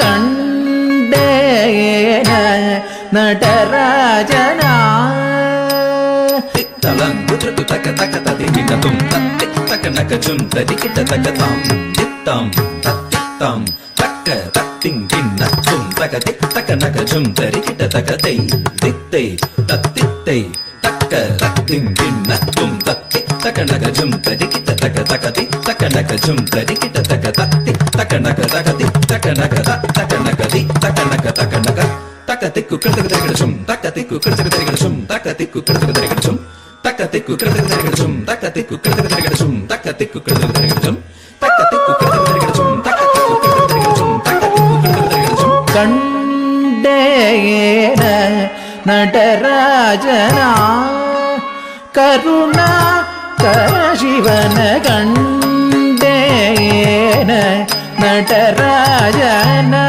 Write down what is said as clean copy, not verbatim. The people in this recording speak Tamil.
கண்டேன நடராஜனா தலங்குற்று தக்க தக்க ததி கிட்டதும் தத்தி தக்க நக்க ஜும் ததி கிட்ட தக்க தாம் தித்தாம் தத்தித்தாம் தக்க தத்திங் கிண்ணத்தும் தக்க திக் தக்க நக்க ஜும் தரி கிட்ட தக்க தை தித்தை தத்தித்தை தக்க தத்திங் கிண்ணத்தும் தத்தி தக்க நக்க ஜும் தரி கிட்ட தக்க தக்க தி தக்க நக்க ஜும் தரி கிட்ட தக்க தத்தி தக்க நக்க தக்க தி தக்க நக்க தக்க நக்க தி தக்க நக்க தக்க நக்க தக்க திக்கு கிடக்கு தரிகடச்சும் தக்க திக்கு கிடக்கு தரிகடச்சும் தக்க திக்கு கிடக்கு தரிகடச்சும் தக்க திக்கு கிடக்கு தரிகடச்சும் தக்க திக்கு கிடக்கு தரிகடச்சும் தக்க திக்கு கிடக்கு தரிகடச்சும் தக்க திக்கு கிடக்கு தரிகடச்சும் தக்க திக்கு கிடக்கு தரிகடச்சும் தக்க திக்கு கிடக்கு தரிகடச்சும் கண்டேன நடராஜனா கருணா கரசிவன கண்டேன நடராஜனா